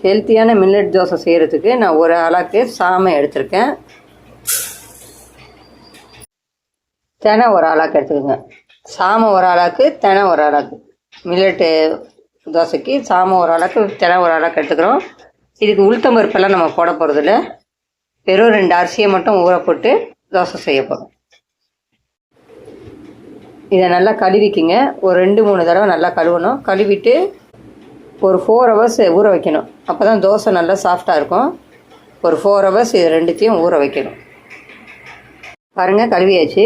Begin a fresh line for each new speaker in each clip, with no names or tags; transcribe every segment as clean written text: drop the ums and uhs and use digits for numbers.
ஹெல்த்தியான மில்லட் தோசை செய்கிறதுக்கு நான் ஒரு அளாக்கு சாமை எடுத்திருக்கேன். தினை ஒரு அளாக்கு எடுத்துக்கோங்க. சாமை ஒரு அளாக்கு, தினை ஒரு அளாக்கு. மில்லட்டு தோசைக்கு சாமை ஒரு அளாக்கு, தினை ஒரு அளாக்கு எடுத்துக்கிறோம். இதுக்கு உளுத்தம் பருப்பெல்லாம் நம்ம போட போகிறதில்ல. வெறும் 2 அரிசியை மட்டும் ஊற போட்டு தோசை செய்ய போகிறோம். இதை நல்லா கழுவிக்கிங்க. ஒரு 2-3 தடவை நல்லா கழுவணும். கழுவிட்டு ஒரு 4 ஹவர்ஸ் ஊற வைக்கணும். அப்போ தான் தோசை நல்லா சாஃப்டாக இருக்கும். ஒரு 4 ஹவர்ஸ் இது ரெண்டுத்தையும் ஊற வைக்கணும். பாருங்கள், கழுவியாச்சு.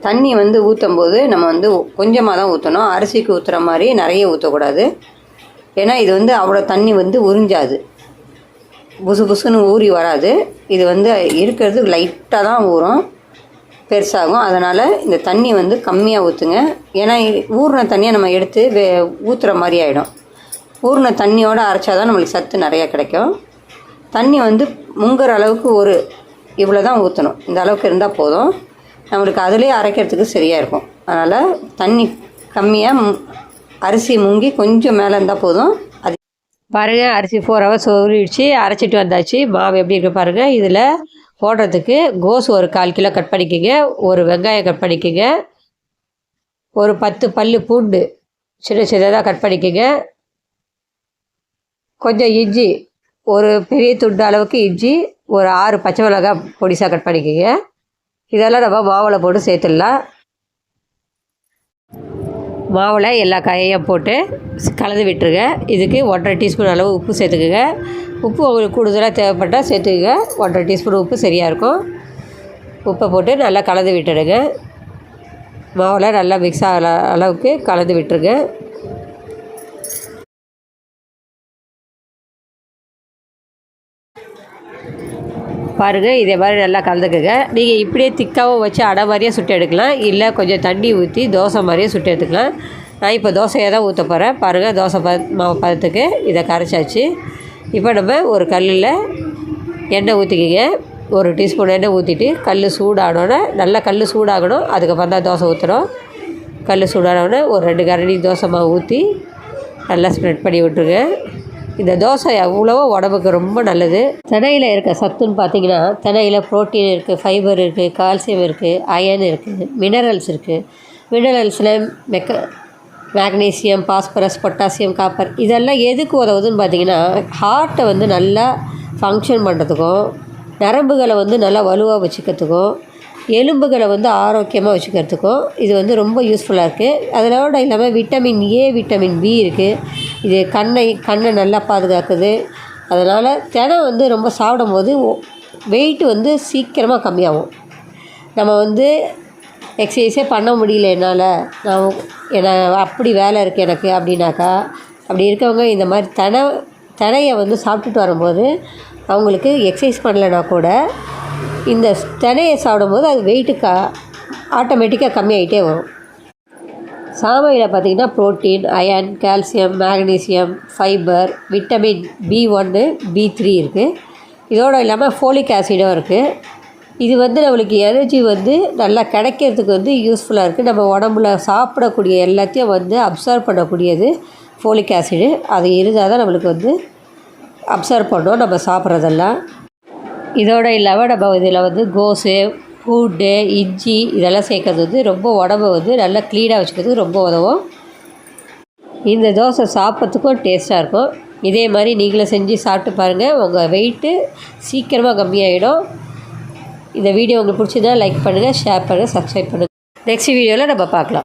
தண்ணி ஊற்றும் போது நம்ம கொஞ்சமாக தான் ஊற்றணும். அரிசிக்கு ஊற்றுற மாதிரி நிறைய ஊற்றக்கூடாது. ஏன்னா இது அவ்வளோ தண்ணி உறிஞ்சாது, புசு புசுன்னு ஊறி வராது. இது இருக்கிறது லைட்டாக தான் ஊறும், பெருசாகும். அதனால் இந்த தண்ணி கம்மியாக ஊற்றுங்க. ஏன்னா ஊறின தண்ணியை நம்ம எடுத்து ஊற்றுற மாதிரி ஆகிடும். ஊறின தண்ணியோடு அரைச்சா தான் நம்மளுக்கு சத்து நிறையா கிடைக்கும். தண்ணி முங்குற அளவுக்கு இவ்வளோ தான் ஊற்றணும். இந்த அளவுக்கு இருந்தால் போதும். நம்மளுக்கு அதிலே அரைக்கிறதுக்கு சரியாக இருக்கும். அதனால் தண்ணி கம்மியாக அரிசி முங்கி கொஞ்சம் மேலே இருந்தால் போதும். அது பாருங்கள், அரிசி 4 ஹவர்ஸ் ஊறிடுச்சு. அரைச்சிட்டு வந்தாச்சு. மாவு எப்படி இருக்குது பாருங்கள். இதில் போடுறதுக்கு கோஸ் ஒரு 1/4 கிலோ கட் பண்ணிக்கோங்க. ஒரு வெங்காயம் கட் பண்ணிக்கோங்க. ஒரு 10 பல் பூண்டு சின்ன சின்னதாக கட் பண்ணிக்கோங்க. கொஞ்சம் இஞ்சி, ஒரு பெரிய துண்டு அளவுக்கு இஞ்சி, ஒரு 6 பச்சை மிளகாய் பொடிசாக கட் பண்ணிக்கோங்க. இதெல்லாம் நம்ம மாவில் போட்டு சேர்த்துடலாம். மாவில் எல்லா காயையும் போட்டு கலந்து விட்டுருங்க. இதுக்கு 1.5 டீஸ்பூன் அளவு உப்பு சேர்த்துக்குங்க. உப்பு உங்களுக்கு கூடுதலாக தேவைப்பட்டால் சேர்த்துக்குங்க. 1.5 டீஸ்பூன் உப்பு சரியாக இருக்கும். உப்பை போட்டு நல்லா கலந்து விட்டுடுங்க. மாவில் நல்லா மிக்ஸ் ஆகிற அளவுக்கு கலந்து விட்டுருங்க. பாருங்கள், இதே மாதிரி நல்லா கலந்துக்குங்க. நீங்கள் இப்படியே திக்காவும் வச்சு அடை மாதிரியே சுட்டு எடுக்கலாம். இல்லை கொஞ்சம் தண்ணி ஊற்றி தோசை மாதிரியே சுட்டு எடுத்துக்கலாம். நான் இப்போ தோசையை தான் ஊற்ற போகிறேன். பாருங்கள், தோசை மாவு பதத்துக்கு இதை கரைச்சாச்சு. இப்போ நம்ம ஒரு கல்லில் எண்ணெய் ஊற்றிக்கிங்க. ஒரு டீஸ்பூன் எண்ணெய் ஊற்றிட்டு கல் சூடானோடனே, நல்லா கல் சூடாகணும். அதுக்கப்புறம் தான் தோசை ஊற்றணும். கல் சூடானோடனே ஒரு 2 கரண்டி தோசை மாவு ஊற்றி நல்லா ஸ்ப்ரெட் பண்ணி விட்டுருங்க. இந்த தோசை எவ்வளவோ உடம்புக்கு ரொம்ப நல்லது. தினையில் இருக்க சத்துன்னு பார்த்தீங்கன்னா, தினையில் ப்ரோட்டீன் இருக்குது, ஃபைபர் இருக்குது, கால்சியம் இருக்குது, அயன் இருக்குது, மினரல்ஸ் இருக்குது. மினரல்ஸில் மேக்னீசியம், பாஸ்பரஸ், பொட்டாசியம், காப்பர் இதெல்லாம் எதுக்கு உதவுதுன்னு பார்த்தீங்கன்னா, ஹார்ட்டை நல்லா ஃபங்க்ஷன் பண்ணுறதுக்கும், நரம்புகளை நல்லா வலுவாக வச்சுக்கிறதுக்கும், எலும்புகளை ஆரோக்கியமாக வச்சுக்கிறதுக்கும் இது ரொம்ப யூஸ்ஃபுல்லாக இருக்குது. அதோட இல்லாமல் விட்டமின் ஏ, விட்டமின் பி இருக்குது. இது கண்ணை நல்லா பாதுகாக்குது. அதனால் தினை ரொம்ப சாப்பிடும்போது வெயிட்டு சீக்கிரமாக கம்மியாகும். நம்ம எக்ஸசைஸே பண்ண முடியல என்னால், அப்படி வேலை இருக்குது எனக்கு அப்படின்னாக்கா, அப்படி இருக்கவங்க இந்த மாதிரி தினையை சாப்பிட்டுட்டு வரும்போது அவங்களுக்கு எக்ஸசைஸ் பண்ணலைன்னா கூட இந்த தினையை சாப்பிடும்போது அது வெயிட்டு ஆட்டோமேட்டிக்காக கம்மியாகிட்டே வரும். சாமையில் பார்த்திங்கன்னா protein, iron, calcium, magnesium, fibre, vitamin B1, B3 இருக்குது. இதோடு இல்லாமல் ஃபோலிக் ஆசிடும் இருக்குது. இது நம்மளுக்கு எனர்ஜி நல்லா கிடைக்கிறதுக்கு யூஸ்ஃபுல்லாக இருக்குது. நம்ம உடம்புல சாப்பிடக்கூடிய எல்லாத்தையும் அப்சர்வ் பண்ணக்கூடியது ஃபோலிக் ஆசிடு. அது இருந்தால் தான் நம்மளுக்கு அப்சர்வ் பண்ணோம் நம்ம சாப்பிட்றதெல்லாம். இதோடு இல்லாமல் நம்ம இதில் கோஸு, பூண்டு, இஞ்சி இதெல்லாம் சேர்க்கறது ரொம்ப உடம்பை நல்லா க்ளீனாக வச்சுக்கிறதுக்கு ரொம்ப உதவும். இந்த தோசை சாப்பிட்றதுக்கும் டேஸ்ட்டாக இருக்கும். இதே மாதிரி நீங்களும் செஞ்சு சாப்பிட்டு பாருங்கள். உங்கள் வெயிட்டு சீக்கிரமாக கம்மியாகிடும். இந்த வீடியோ உங்களுக்கு பிடிச்சிருந்தா லைக் பண்ணுங்கள், ஷேர் பண்ணுங்கள், சப்ஸ்கிரைப் பண்ணுங்கள். நெக்ஸ்ட் வீடியோவில் நம்ம பார்க்கலாம்.